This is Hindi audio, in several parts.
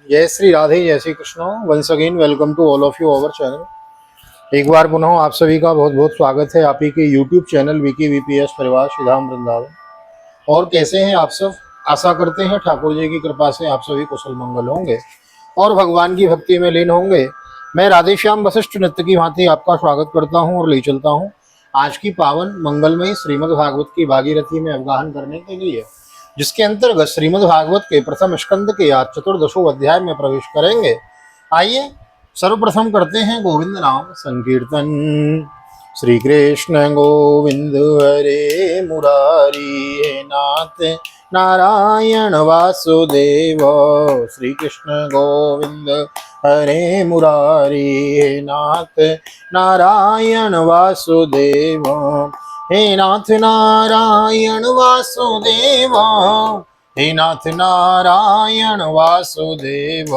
जय श्री राधे, जय Shri Krishna. Once again welcome to all of you over channel. एक बार पुनः आप सभी का बहुत बहुत स्वागत है आप ही के यूट्यूब चैनल विकी वीपीएस परिवार श्रीधाम वृंदावन। और कैसे हैं आप सब? आशा करते हैं ठाकुर जी की कृपा से आप सभी कुशल मंगल होंगे और भगवान की भक्ति में लीन होंगे। मैं राधेश्याम वशिष्ठ नित्य की भांति आपका स्वागत करता हूं और ले चलता हूं आज की पावन मंगलमयी श्रीमद् भागवत की भागीरथी में अवगाहन करने के लिए, जिसके अंतर्गत श्रीमद् भागवत के प्रथम स्कंद के आज चतुर्दशों अध्याय में प्रवेश करेंगे। आइए सर्वप्रथम करते हैं गोविंद नाम संकीर्तन। श्री कृष्ण गोविंद हरे मुरारी, हे नाथ नारायण वासुदेव। श्री कृष्ण गोविंद हरे मुरारी, हे नाथ नारायण वासुदेव। हे नाथ नारायण वासुदेव, हे नाथ नारायण वासुदेव।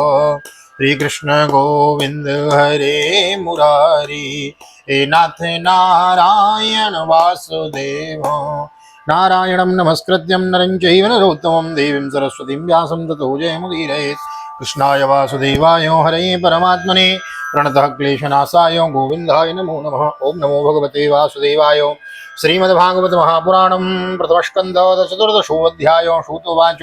श्री कृष्ण गोविंद हरे मुरारी, हे नाथ नारायण वासुदेव। नारायणं नमस्कृत्यं नरं चैव नरोत्तमं देवीं सरस्वतीं व्यासं ततो जयमुदीरयेत्। कृष्णाय वासुदेवाय हरये परमात्मने प्रणतः क्लेशनाशाय गोविन्दाय नमो नमः। ओं नमो भगवते वासुदेवाय। श्रीमद्भागवत महापुराणं प्रथमस्कन्धः चतुर्दशोऽध्याय। श्रुतोवाच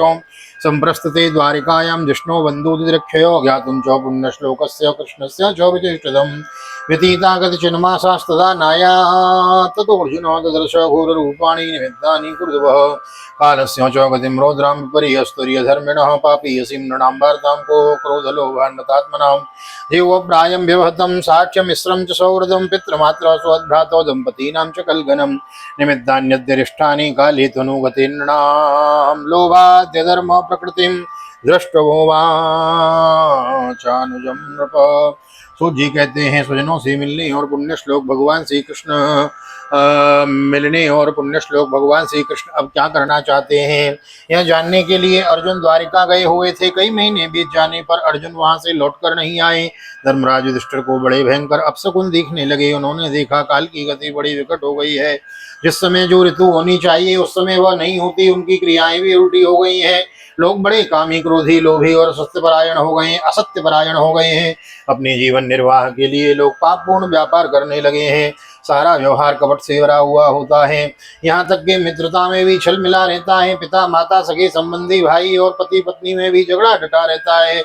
सम्प्रस्तुते द्वारिकायां जिष्णो बन्धुदिरक्षयो ज्ञातुं च पुण्यश्लोकस्य कृष्णस्य च विचेष्टितम्। व्यतीता कतिचन्मासास्तदा नायात् ततोऽर्जुनो ददर्श घोररूपाणि निमित्तानि कुरुवः। कालस्य च गतिं रौद्रां विपर्यस्तुर्यधर्मिणः पापीयसीं नृणां वार्तां को क्रोधलोभान्वितात्मनां। देवप्रायं व्यवहतं साक्ष्यमिश्रं च सौहृदं पितृमात्रा स्वद्भ्रातौ दम्पतीनां च कल्गनं। निमित्तान्यद्यरिष्टानि काले तनुगते नृणां लोभाद्यधर्म प्रकृतिं दृष्टवो वाचानुजं नृप। सूत जी कहते हैं, स्वजनों से मिलने और पुण्य श्लोक भगवान श्री कृष्ण मिलने और पुण्य श्लोक भगवान श्री कृष्ण अब क्या करना चाहते हैं, यह जानने के लिए अर्जुन द्वारिका गए हुए थे। कई महीने बीत जाने पर अर्जुन वहां से लौटकर नहीं आए। धर्मराज युधिष्ठिर को बड़े भयंकर अपशकुन दिखने लगे। उन्होंने देखा काल की गति बड़ी विकट हो गई है। जिस समय जो ऋतु होनी चाहिए उस समय वह नहीं होती। उनकी क्रियाएं भी उल्टी हो गई हैं। लोग बड़े कामी, क्रोधी, लोभी और सत्यपरायण हो गए हैं, असत्यपरायण हो गए हैं। अपने जीवन निर्वाह के लिए लोग पापपूर्ण व्यापार करने लगे हैं। सारा व्यवहार कपट से भरा हुआ होता है। यहाँ तक कि मित्रता में भी छल मिला रहता है। पिता माता, सगे संबंधी, भाई और पति पत्नी में भी झगड़ा डटा रहता है।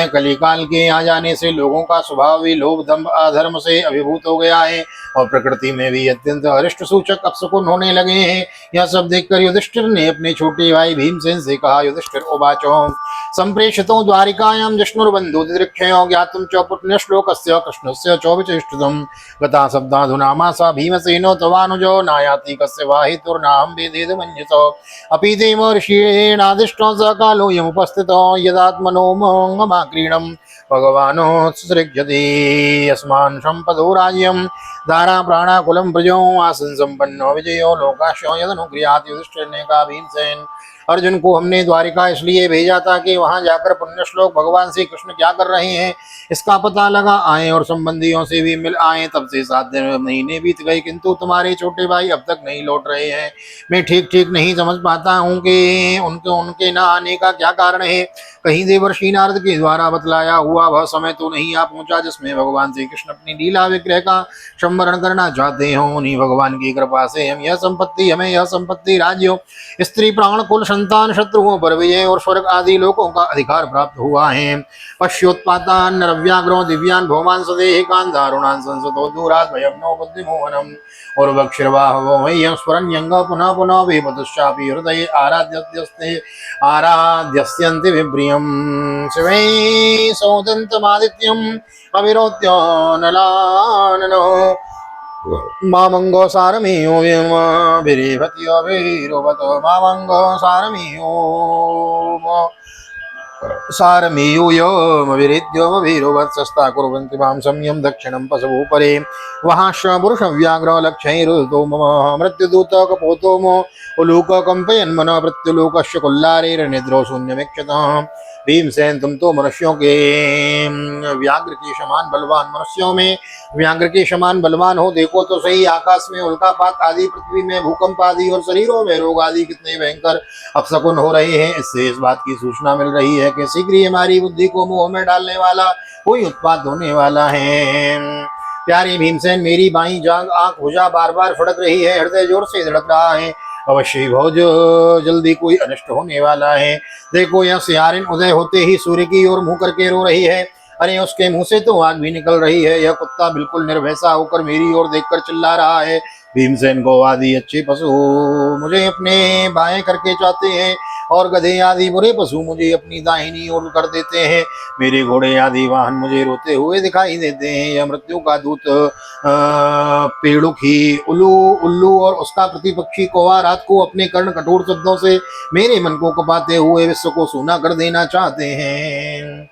कलिकाल के आ जाने से लोगों का स्वभाव भी लोभ, दंभ, अधर्म से अभिभूत हो गया है और प्रकृति में भी अत्यंत अरिष्ट सूचक अपशकुन होने लगे हैं। यह सब देखकर युधिष्ठिर ने अपने छोटे भाई भीमसेन से कहा, युधिष्ठिर उवाचो संप्रेषितो द्वारिकायां जिष्णुर्बन्धुर्दिरक्षयो ज्ञातुं च पुण्यश्लोकस्य कृष्णस्य च विचेष्टितम्। गता शब्दाधुना मासा भीमसेनो तवानुजो नायाति कस्य वा हेतुर्नाहं वेदेदमन्यसो। अपि ते महर्षिणादिष्टो स कालोऽयमुपस्थितो यदात्मनो मोहमाक्रीडम् भगवानोत्सृज्यते। अस्मान् सम्पदो राज्यं दारा प्राणाकुलं प्रजो आसन संपन्नो विजयो लोकाशो यदनुगृहात्। युधिष्ठिर ने कहा, भीमसेन, अर्जुन को हमने द्वारिका इसलिए भेजा था कि वहां जाकर पुण्य श्लोक भगवान श्री कृष्ण क्या कर रहे हैं इसका पता लगा आए और संबंधियों से भी मिल आए। तब से 7 दिन महीने बीत गए किंतु तुम्हारे छोटे भाई अब तक नहीं लौट रहे हैं। मैं ठीक ठीक नहीं समझ पाता हूँ कि उनके न आने का क्या कारण है। कहीं देवर्षि नारद के द्वारा बतलाया हुआ वह समय तो नहीं आ पहुंचा जिसमें भगवान श्री कृष्ण अपनी लीला विग्रह का संवरण करना चाहते हो। उन्हीं भगवान की कृपा से हमें यह संपत्ति, राज्यों, स्त्री, प्राण, कुल, संतान, शत्रुओं पर विजय और स्वर्ग आदि लोकों का अधिकार प्राप्त हुआ है। पश्योत्पातान नरव्याग्रो दिव्यान भौमान सदेहिकान दारुणान संसतो दूरात् भयं नो बुद्धिमोहनम। और वक्षिर्वाहवो मह्यं स्फुरन्यंग पुनः पुनः विपदुश्चापि हृदये आराध्यस्यन्ति विप्रियं। शिवै सौदन्तमादित्यम् अविरोत्य नलाननो। मामंगो सारमेयो विरेभत्यो वीरोवतो मामंगो सारमेयूयमविरिद्योमवीरोवत्सस्ता कुर्वन्ति मां सम्यं दक्षिणं पशवो परे। वहाश्व पुरुषव्याघ्र लक्षैरुतो मम मृत्युदूत कपोतो मो उलूक कंपयन्मन मृत्युलोकस्य कुल्लारेर्निद्रो शून्यमीक्षतः। भीमसेन तुम तो मनुष्यों के व्याघ्र के समान बलवान, मनुष्यों में व्याघ्र के समान बलवान हो। देखो तो सही, आकाश में उल्कापात आदि, पृथ्वी में भूकंप आदि और शरीरों में रोग आदि कितने भयंकर अपशकुन हो रहे हैं। इससे इस बात की सूचना मिल रही है कि शीघ्र ही हमारी बुद्धि को मुंह में डालने वाला कोई उत्पात होने वाला है। प्यारे भीमसेन, मेरी बाई जांग आंख भुजा बार बार फड़क रही है, हृदय जोर से धड़क रहा है, अवश्य ही बहुत जल्दी कोई अनिष्ट होने वाला है। देखो यह सियारिन उदय होते ही सूर्य की ओर मुंह करके रो रही है। अरे उसके मुंह से तो आग भी निकल रही है। यह कुत्ता बिल्कुल निर्भयसा होकर मेरी ओर देखकर चिल्ला रहा है, भीमसेन को आदि अच्छे पशु मुझे अपने बाएं करके चाहते हैं और गधे आदि बुरे पशु मुझे अपनी दाहिनी ओर कर देते हैं। मेरे घोड़े आदि वाहन मुझे रोते हुए दिखाई देते हैं। यह मृत्यु का दूत पेड़ुखी उल्लू उल्लू और उसका प्रतिपक्षी कौवा रात को अपने कर्ण कठोर शब्दों से मेरे मन को कपाते हुए विश्व को सूना कर देना चाहते हैं।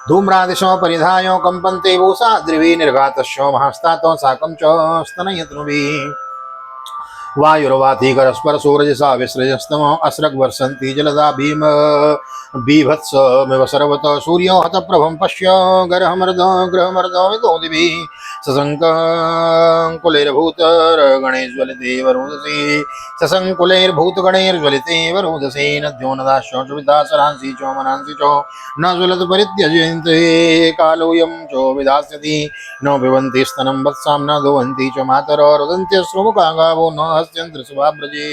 धूम्रादिशो परिधायो कंपन्ते वोसा द्रिवी निर्घातस्यो महास्तातो साकं च स्तनयतनुभिः वायुर्वाति करस्पर सूरजसा विसृजस्तम असृग वर्षन्ति जलदा भीम बीभत्समिव सर्वत सूर्यो हतप्रभं पश्य ग्रहमर्दो विदोदिभिः सशङ्कुलैर्भूतगणैर्ज्वलिते वरोदसी सशङ्कुलैर्भूतगणैर्ज्वलिते वरोदसी नद्यो नदाश्यो च विदासरांसि च मनांसि च न ज्वलत परित्यजन्ते कालोऽयं च विदास्यति न पिबन्ति स्तनं वत्सां न दोहन्ति च मातरो रुदन्त्यश्रुमुखा गावो न हस्यन्त्र शुभाव्रजे।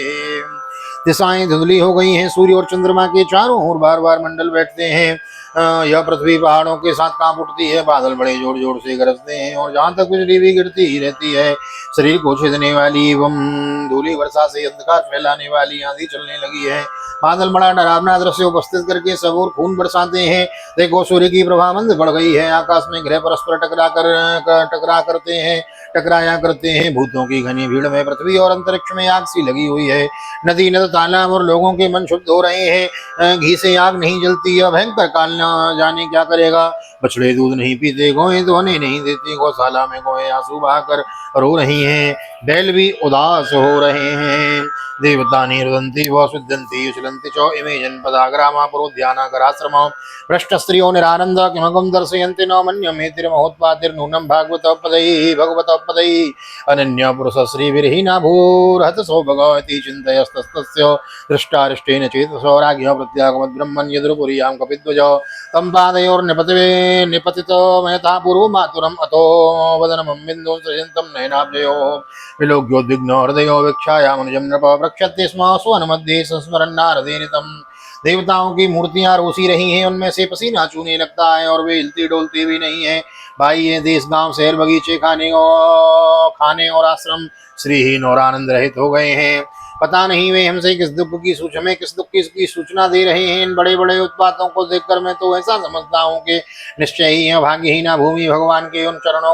दिशाएं धुंधली हो गई हैं, सूर्य और चंद्रमा के चारों ओर बार बार मंडल बैठते हैं। यह पृथ्वी पहाड़ों के साथ कांप उठती है, बादल बड़े जोर जोर से गरजते हैं और जहाँ तक बिजली भी गिरती ही रहती है। शरीर को छेदने वाली एवं धूली वर्षा से अंधकार फैलाने वाली आंधी चलने लगी है। बादल बड़ा डरावना दृश्य उपस्थित करके सब ओर खून बरसाते हैं। देखो सूर्य की प्रभा मंद बढ़ गई है, आकाश में ग्रह परस्पर टकराया करते हैं। भूतों की घनी भीड़ में पृथ्वी और अंतरिक्ष में आग सी लगी हुई है। नदी नद तालाब और लोगों के मन शुद्ध हो रहे हैं। घी से आग नहीं जलती, यह भयंकर काल न जाने क्या करेगा। बछड़े दूध नहीं पीते, गोएं दोहने नहीं देती, गौशाला में गोएं आंसू बहाकर रो रही हैं, बैल भी उदास हो रहे हैं। देवतानि रुदन्ति व शुद्धन्ति उचलन्ति च इमे जनपदा ग्रामा पुरोद्यानाकराश्रमा भ्रष्टस्त्रियो निरानन्द किमगं दर्शयन्ति न मन्यमेतिर्महोत्पातिर्नूनं भगवतः पदैः अनन्य पुरुष श्रीविरहीना भूर्हत सौ भगवती चिन्तयस्तस्य दृष्टारिष्टेन चेतसो राज्ञः प्रत्यागमद्ब्रह्मन् यदुर्पुरीयां कपिध्वज तं पादयोर्निपतितो पूर्व मातुरम् अतो वदनमं बिन्दुं सृजन्तं नयनाब्जयोः विलोक्योद्विग्नो हृदयो वीक्षायामनुजं नृप प्रक्षते स्म स्वनमध्ये संस्मरन्नारदेनितम्। देवताओं की मूर्तियां रोसी रही हैं, उनमें से पसीना चूने लगता है और वे हिलती डोलती भी नहीं है। भाई ये देश गांव शहर बगीचे खाने और आश्रम श्रीहीन और आनंद रहित हो गए हैं। पता नहीं वे हमसे किस दुख की सूचना दे रहे हैं। इन बड़े बड़े उत्पातों को देखकर मैं तो ऐसा समझता हूँ कि निश्चय ही है भाग्यहीना भूमि भगवान के उन चरणों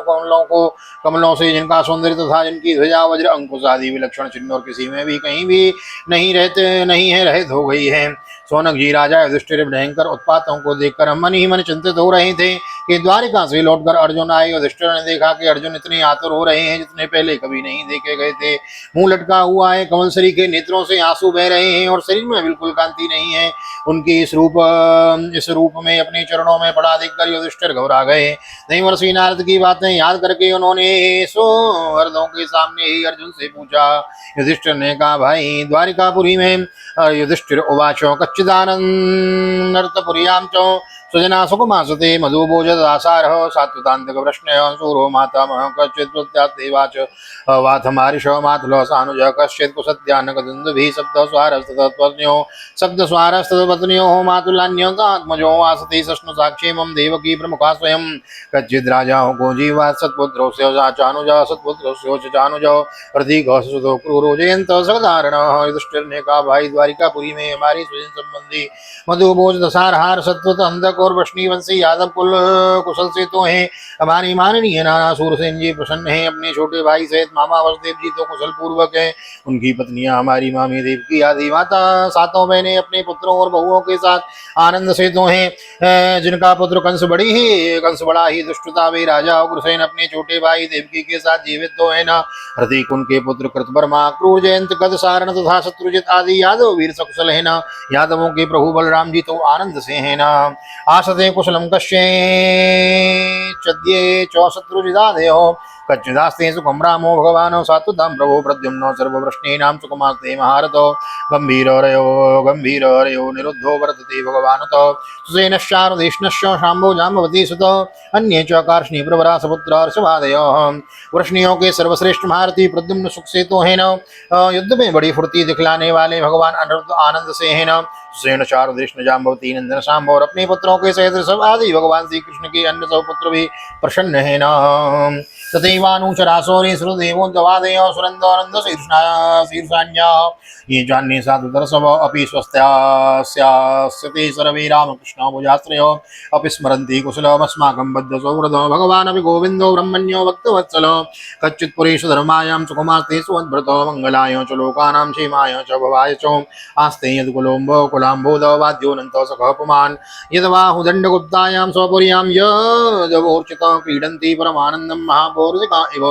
कमलों से जिनका सौंदर्य तथा जिनकी ध्वजा वज्र अंकुश आदि विलक्षण चिन्ह और किसी में भी कहीं भी नहीं है रहित हो गई है। सोनक जी राजा युधिष्ठिर भयंकर उत्पातों को देखकर हम मन ही मन चिंतित हो रहे थे कि द्वारिका से लौटकर अर्जुन आए। युधिष्ठिर ने देखा कि अर्जुन इतने आतुर हो रहे हैं जितने पहले कभी नहीं देखे गए थे। मुंह लटका हुआ है, कमलसरी के नेत्रों से आंसू बह रहे हैं और शरीर में बिल्कुल कांति नहीं है। उनकी इस रूप में अपने चरणों में पड़ा देखकर युधिष्ठिर घबरा गए। देवर्षि नारद की बातें याद करके उन्होंने सौहृदों के सामने ही अर्जुन से पूछा। युधिष्ठिर ने कहा, भाई द्वारिकापुरी में युधिष्ठिर उवाचो कच्चिदानन्दपुर्यां च सुजना सुखमासते मधुभोजदासारः सात्वतान्तिक प्रश्नः सूरो मातामहः कश्चित् प्रत्यास्तेवाच वाथमारिष मातुलः सानुजः कश्चित् कुसत्यान्नकदुन्दुभिः सप्तस्वारस्तपत्न्योः मातुलान्यः आत्मजो वासते सष्णुसाक्षेमं देवकी प्रमुखा स्वयं कच्चिद्राजाः गोजीवात् सत्पुत्रस्य चानुजः सत्पुत्रस्य चानुजः प्रतीकः सुतो क्रूरो जयन्तः सदारणः। युधिष्ठिर ने कहा, भाई द्वारिकापुरी में हमारी स्वजन संबंधी मधुभोज दशारहार सत्वत अंधक और वृष्णि वंशी यादव कुल कुशल से तो हैं। हमारी माननीय नाना सूरसेन जी प्रसन्न हैं। अपने छोटे भाई सहित मामा वसुदेव जी तो कुशल पूर्वक हैं। उनकी पत्नियां हमारी मामी देवकी आदि माता सातों बहनें अपने पुत्रों और बहुओं के साथ आनंद से तो हैं। जिनका पुत्र कंस बड़ी ही कंस बड़ा ही दुष्टता वे राजा उग्रसेन अपने छोटे भाई देवकी के साथ जीवित तो है ना। प्रतीक उनके पुत्र कृतवर्मा क्रूर जयंत गद सारण तथा शत्रुजित आदि यादव वीर सकुशल है ना। यादवों के प्रभु बलराम जी तो आनंद से है ना। आसते कुशलम कश्ये चद्ये चौशत्रुजिदादयो कच्चिदास्ते सुखम रामो भगवानो सात्वतां प्रभो प्रद्युम्नो सर्ववृष्णीनां सुखमास्ते महारथो गंभीरयो निरुद्धो वर्तते भगवानुतो सुसेनश्चारुदेष्णश्च शाम्भो जाम्बवती सुतो अन्ये च कार्ष्णी प्रवरा सपुत्र हर्षवादयो। वृष्णियों के सर्वश्रेष्ठ महारथी प्रद्युम्न सुख से तो है न। युद्ध में बड़ी फुर्ती दिखलाने वाले भगवान अनिरुद्ध आनंद से है न। सुसेन चारुदेष्ण जाम्बवती नंदन शाम्भ और अपने पुत्रों के सहित सब आदि भगवान श्री कृष्ण के अन्य सब पुत्र भी प्रसन्न है न। तथैवानुचरासोरे सुरदेवो दवादयो सुरंदोनंद शीर्षान्या ये जानने साधुतर सब अपि स्वस्त्यास्यास्यते सर्वे रामकृष्ण भुजाश्रयो अपि स्मरन्ति कुशलमस्माकं बद्ध सौहृदो भगवान् अपि गोविन्दो ब्रह्मण्यो भक्तवत्सलो कच्चित् पुरेश धर्मायां सुकुमास्ते सुवद्भृतो मंगलाय च लोकानां क्षेमाय च भवाय च आस्ते यद्कुलोम्बो कुलाम्बोदो वाद्योऽनन्तो सखः पुमान् यद्बाहुदण्डगुप्तायां स्वपुर्यां यदवोर्चितो क्रीडन्ति परमानन्दं महापौरुषिका इव।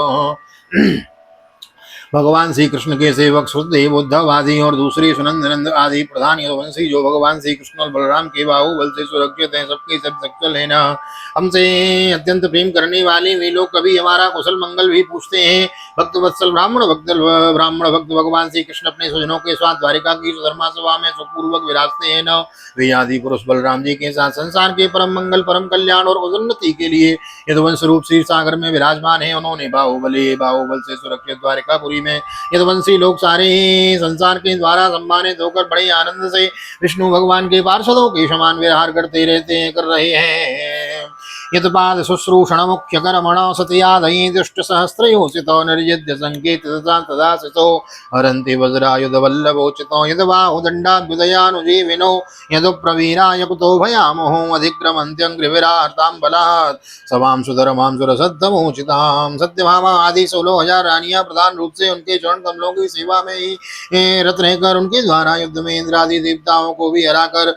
भगवान श्री कृष्ण के सेवक सुखदेव उद्धव आदि और दूसरे सुनंदनंद आदि प्रधान यदुवंशी जो भगवान श्री कृष्ण और बलराम के बाहुबल से सुरक्षित हैं सबके सब सक्ल है ना। हमसे अत्यंत प्रेम करने वाले वे लोग कभी हमारा कुशल मंगल भी पूछते हैं। भक्त वत्सल ब्राह्मण भक्त भगवान श्री कृष्ण अपने स्वजनों के साथ द्वारिका की धर्मा सभा में सुखपूर्वक विराजते हैं न। वे आदि पुरुष बलराम जी के साथ संसार के परम मंगल परम कल्याण और उन्नति के लिए यदुवंश रूप क्षीर सागर में विराजमान है। उन्होंने बाहुबल से सुरक्षित द्वारिकापुरी में यदुवंशी लोग सारे संसार के द्वारा सम्मानित होकर बड़े आनंद से विष्णु भगवान के पार्षदों के समान व्यवहार करते रहते हैं कर रहे हैं। यत्पाद शुश्रूषण मुख्य कर्मण सत्यादयी दुष्ट सहस्रयोषितो निर्यद्य संकेत तदा सितो हरन्ति वज्रायुध वल्लभोचितो यद्बाहुदण्डाद्युदयानुजीविनो यदुप्रवीराय कुतो भयामहो अधिक्रमन्त्यङ्घ्रिविरार्तां बलात् सवां सुधर्मां सुरसद्धमोचितां। सत्यभामा आदि 16,000 रानियां प्रधान रूप से उनके चरण कमलों की सेवा में ही रत रहकर उनके द्वारा युद्ध में इंद्रादि देवताओं को भी हराकर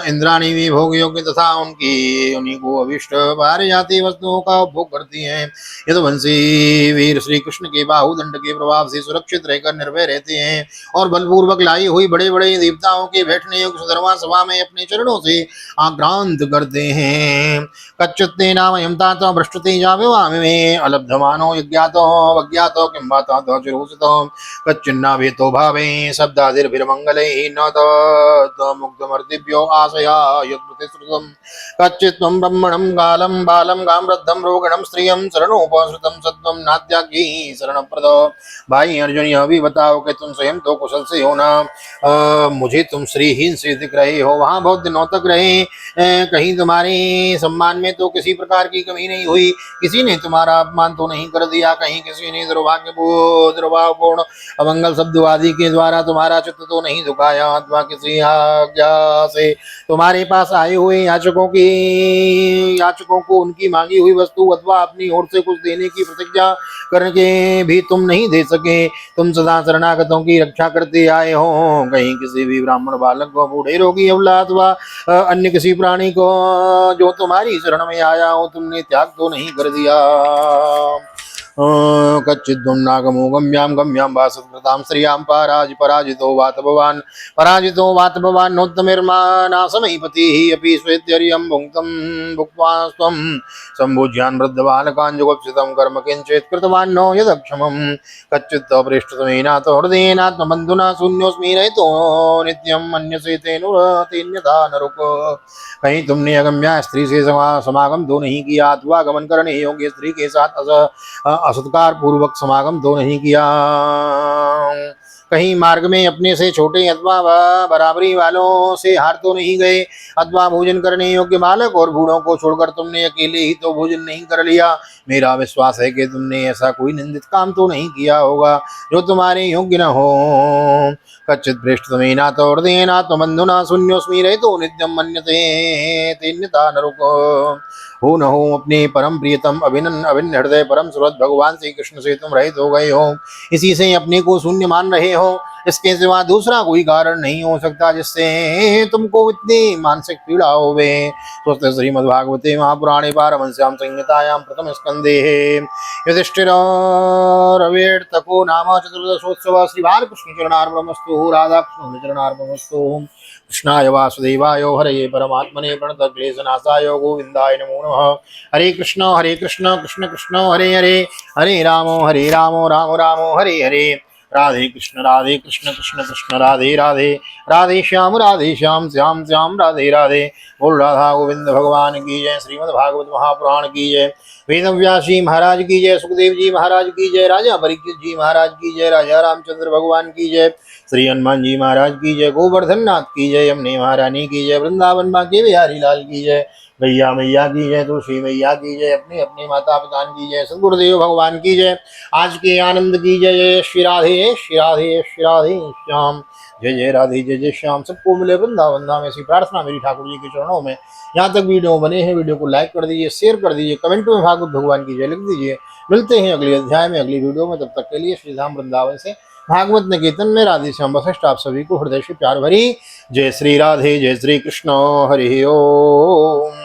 इंद्राणी भी भोग योग्य तथा उन्हीं को अभिष्ट बाहर जाती वस्तुओं का उपभोग करती हैं। यदुवंशी वीर श्री कृष्ण के बाहुदंड के प्रभाव से सुरक्षित रहकर निर्भय रहते हैं और बलपूर्वक लाई हुई बड़े बड़े देवताओं के बैठने योग्य सुधर्मा सभा में अपने चरणों से आक्रांत करते हैं। कच्युत्ते नाम यमता भ्रष्टते जाविवामि में अलब्धमानो यज्ञातो वज्ञातो किंबातो चिरोसितो कच्चिन्ना भेतो भावे शब्दादिर्भिर्मंगले न मुग्धमर्दिभ्यो आशया यद्प्रतिश्रुतम् कच्चित्वं ब्रह्मणं कालं बालं गां वृद्धं रोगिणं स्त्रियं शरणोपसृतं सत्वं नात्यागी शरणप्रद। भाई अर्जुन यह भी बताओ कि तुम स्वयं तो कुशल से हो ना। मुझे तुम श्रीहीन से दिख रहे हो। वहाँ बहुत दिनों तक रहे कहीं तुम्हारे सम्मान में तो किसी प्रकार की कमी नहीं हुई। किसी ने तुम्हारा अपमान तो नहीं कर दिया। कहीं किसी ने दुर्भावपूर्ण अमंगल शब्द आदि के द्वारा तुम्हारा चित्त तो नहीं दुखाया। अथवा किसी आज्ञा से तुम्हारे पास आए हुए याचकों को उनकी मांगी हुई वस्तु अथवा अपनी ओर से कुछ देने की प्रतिज्ञा करके भी तुम नहीं दे सके। तुम सदा शरणागतों की रक्षा करते आए हो। कहीं किसी भी ब्राह्मण बालक को बूढ़े रोगी अबला अथवा अन्य किसी प्राणी को जो तुम्हारी शरण में आया हो तुमने त्याग तो नहीं कर दिया। कच्चिद् नागमो गम्यां वासत्कृतां श्रियां पराजितो वात भवान् नोत्तमिर्मानासमयीपतिः अपि स्वेत्यर्यं भुक्त्वा स्वं सम्भुज्यान् वृद्धबालकान् जुगुप्सितं कर्म किञ्चित् कृतवान् नो यदक्षमम्। कच्चित् अपृष्टतमेनातो हृदयेनात्मबन्धुना शून्योऽस्मि रहितो नित्यं मन्यसे तेनुरतीन्यथा नरुक। कहीं तुमने अगम्या स्त्री से समागम तो नहीं किया अथवा गमन करने योग्य स्त्री के साथ असत्कार पूर्वक समागम तो नहीं किया। कहीं मार्ग में अपने से छोटे अथवा बराबरी वालों से हार तो नहीं गए, अथवा भोजन करने योग्य बालक और बूढ़ों को छोड़कर तुमने अकेले ही तो भोजन नहीं कर लिया। मेरा विश्वास है कि तुमने ऐसा कोई निंदित काम तो नहीं किया होगा जो तुम्हारे योग्य न हो। कच्चित पृष्ठतमे ना तो हृदय ना तो बंधुना शून्योस्मि रहे तो नित्यम मन्यते तेन्यता नरुको। हो न हो अपने परम प्रियतम अभिन्न अभिन्न हृदय परम सुरत भगवान श्री कृष्ण से तुम रहित हो गए हो, इसी से अपने को शून्य मान रहे हो। इसके सिवा दूसरा कोई कारण नहीं हो सकता जिससे तुमको इतनी मानसिक पीड़ा होवे। स्वस्थ श्रीमद्भागवते महापुराणे पारमहंस्यां संहितायां प्रथम स्कंदे युधिष्ठिरवेर्तको नाम चतुर्दशोत्सव। श्री बालकृष्ण चरणार्पणमस्तु। राधा कृष्ण चरणार्पणमस्तु। कृष्णाय वासुदेवाय हरये परमात्मने प्रणतक्लेशनाशाय गोविन्दाय नमो नमः। हरे कृष्ण कृष्ण कृष्ण हरे हरे, हरे राम राम राम हरे हरे। राधे कृष्ण कृष्ण कृष्ण राधे राधे, राधे श्याम श्याम श्याम राधे राधे। बोल राधा गोविंद भगवान की जय। श्रीमद् भागवत महापुराण की जय। वेद व्यास जी महाराज की जय। सुखदेव जी महाराज की जय। राजा परीक्षित जी महाराज की जय। राजा रामचंद्र भगवान की जय। श्री हनुमान जी महाराज की जय। गोवर्धन नाथ की जय। यमुने महारानी की जय। वृंदावन बांके बिहारी लाल की जय। गैया मैया की जय। तुलसी मैया की जय। अपने अपने माता पिता की जय। सदगुरुदेव भगवान की जय। आज के आनंद की जय। जय श्री राधे श्री राधे श्री राधे श्याम। जय जय राधे जय जय श्याम। सबको मिले वृंदावन धाम, ऐसी प्रार्थना मेरी ठाकुर जी के चरणों में। यहाँ तक वीडियो बने हैं, वीडियो को लाइक कर दीजिए, शेयर कर दीजिए, कमेंट में भागवत भगवान की जय लिख दीजिए। मिलते हैं अगले अध्याय में, अगली वीडियो में। तब तक के लिए श्री धाम वृंदावन से भागवत निकेतन में राधे श्याम वशिष्ठ आप सभी को हृदय से प्यार भरी जय श्री राधे जय श्री कृष्ण। हरि ओम।